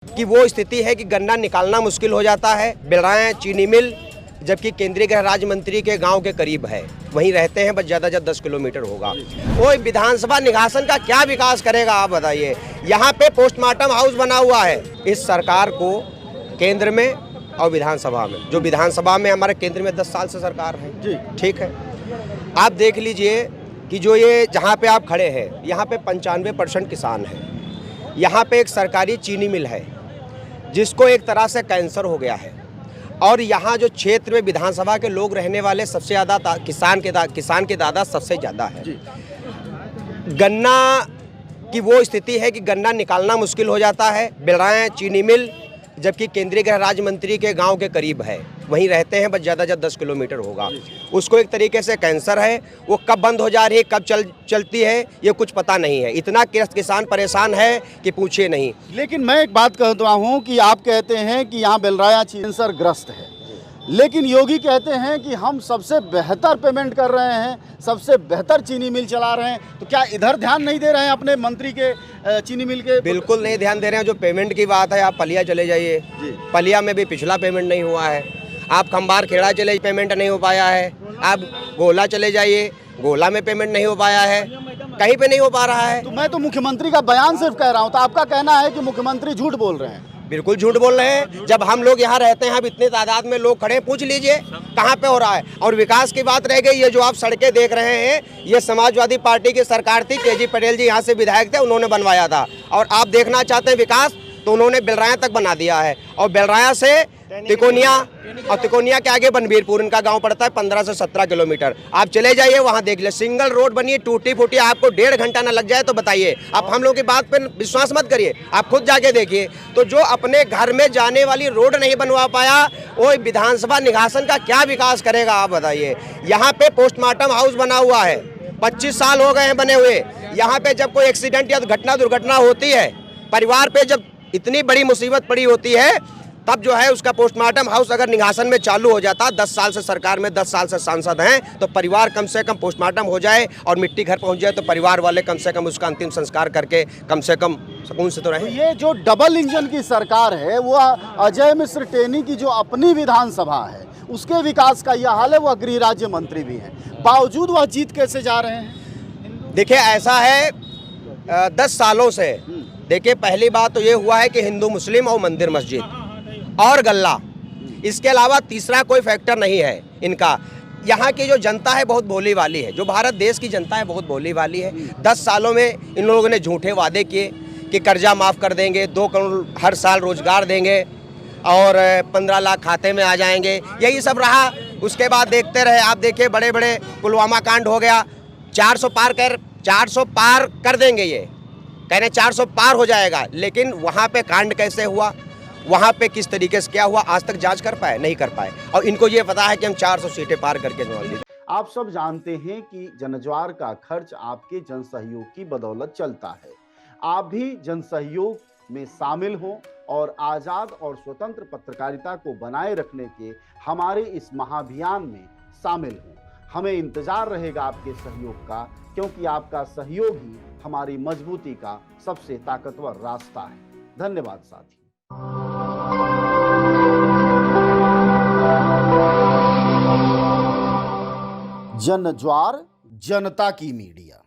कि वो स्थिति है कि गन्ना निकालना मुश्किल हो जाता है। बिलराएं चीनी मिल जबकि केंद्रीय गृह राज्य मंत्री के गांव के करीब है, वहीं रहते हैं, बस ज़्यादा 10 किलोमीटर होगा। वो विधानसभा निघासन का क्या विकास करेगा आप बताइए। यहाँ पे पोस्टमार्टम हाउस बना हुआ है। इस सरकार को केंद्र में और विधानसभा में, जो विधानसभा में हमारे केंद्र में 10 साल से सरकार है जी, ठीक है। आप देख लीजिए कि जो ये जहाँ पे आप खड़े हैं, यहाँ पे 95% किसान है। यहाँ पे एक सरकारी चीनी मिल है जिसको एक तरह से कैंसर हो गया है, और यहाँ जो क्षेत्र में विधानसभा के लोग रहने वाले सबसे ज़्यादा किसान के दादा सबसे ज़्यादा है। गन्ना की वो स्थिति है कि गन्ना निकालना मुश्किल हो जाता है। बिलराएं चीनी मिल जबकि केंद्रीय गृह राज्य मंत्री के गांव के करीब है, वहीं रहते हैं, बस ज़्यादा 10 किलोमीटर होगा। उसको एक तरीके से कैंसर है। वो कब बंद हो जा रही है, कब चलती है, ये कुछ पता नहीं है। इतना किसान परेशान है कि पूछिए नहीं। लेकिन मैं एक बात कहता हूँ कि आप कहते हैं कि यहाँ बेलराया कैंसर ग्रस्त है, लेकिन योगी कहते हैं कि हम सबसे बेहतर पेमेंट कर रहे हैं, सबसे बेहतर चीनी मिल चला रहे हैं। तो क्या इधर ध्यान नहीं दे रहे हैं अपने मंत्री के चीनी मिल के? बिल्कुल नहीं ध्यान दे रहे हैं। जो पेमेंट की बात है, आप पलिया चले जाइए, पलिया में भी पिछला पेमेंट नहीं हुआ है। आप खंबार खेड़ा चले, पेमेंट नहीं हो पाया है। आप गोला चले जाइए, गोला में पेमेंट नहीं हो पाया है, कहीं पे नहीं हो पा रहा है। तो मैं तो मुख्यमंत्री का बयान सिर्फ कह रहा हूँ, तो आपका कहना है कि मुख्यमंत्री झूठ बोल रहे हैं? बिल्कुल झूठ बोल रहे हैं। जब हम लोग यहाँ रहते हैं, अब इतने तादाद में लोग खड़े, पूछ लीजिए कहाँ पे हो रहा है। और विकास की बात रह गई, ये जो आप सड़कें देख रहे हैं, ये समाजवादी पार्टी की सरकार थी। केजी पटेल जी यहाँ से विधायक थे, उन्होंने बनवाया था। और आप देखना चाहते हैं विकास, तो उन्होंने बेलराया तक बना दिया है। और बेलराया से तिकोनिया, और तिकोनिया के आगे बनबीरपुर इनका गांव पड़ता है, 15 से 17 किलोमीटर। आप चले जाइए, वहां देख ले, सिंगल रोड बनी है, टूटी फूटी। आपको 1.5 घंटा ना लग जाए तो बताइए। आप हम लोग की बात पे विश्वास मत करिए, आप खुद जाके देखिए। तो जो अपने घर में जाने वाली रोड नहीं बनवा पाया, वो विधानसभा निघासन का क्या विकास करेगा आप बताइए। यहाँ पे पोस्टमार्टम हाउस बना हुआ है, 25 साल हो गए हैं बने हुए। यहाँ पे जब कोई एक्सीडेंट या दुर्घटना होती है, परिवार पे जब इतनी बड़ी मुसीबत पड़ी होती है, तब जो है उसका पोस्टमार्टम हाउस अगर निघासन में चालू हो जाता, 10 साल से सरकार में, 10 साल से सांसद हैं, तो परिवार कम से कम पोस्टमार्टम हो जाए और मिट्टी घर पहुंच जाए, तो परिवार वाले कम से कम उसका अंतिम संस्कार करके कम से कम सुकून से तो रहे। ये जो डबल इंजन की सरकार है, वो अजय मिश्र टेनी की जो अपनी विधानसभा है, उसके विकास का यह हाल है। वह गृह राज्य मंत्री भी हैं, बावजूद वह जीत कैसे जा रहे हैं? देखिए ऐसा है, 10 सालों से देखिए, पहली बात तो ये हुआ है कि हिंदू मुस्लिम और मंदिर मस्जिद और गल्ला, इसके अलावा तीसरा कोई फैक्टर नहीं है इनका। यहाँ की जो जनता है बहुत भोली वाली है, जो भारत देश की जनता है बहुत भोली वाली है। 10 सालों में इन लोगों ने झूठे वादे किए कि कर्जा माफ़ कर देंगे, 2 करोड़ हर साल रोजगार देंगे और 15 लाख खाते में आ जाएंगे, यही सब रहा। उसके बाद देखते रहे, आप देखिए बड़े बड़े पुलवामा कांड हो गया, 400 पार कर देंगे, ये कह रहे 400 पार हो जाएगा, लेकिन वहाँ पे कांड कैसे हुआ, वहाँ पे किस तरीके से क्या हुआ, आज तक जांच कर पाए नहीं कर पाए। और इनको ये पता है कि हम 400 सीटें पार करके जवाब। आप सब जानते हैं कि जनज्वार का खर्च आपके जन सहयोग की बदौलत चलता है। आप भी जन सहयोग में शामिल हों और आज़ाद और स्वतंत्र पत्रकारिता को बनाए रखने के हमारे इस महाअभियान में शामिल हों। हमें इंतजार रहेगा आपके सहयोग का, क्योंकि आपका सहयोग ही हमारी मजबूती का सबसे ताकतवर रास्ता है। धन्यवाद साथी। जनज्वार, जनता की मीडिया।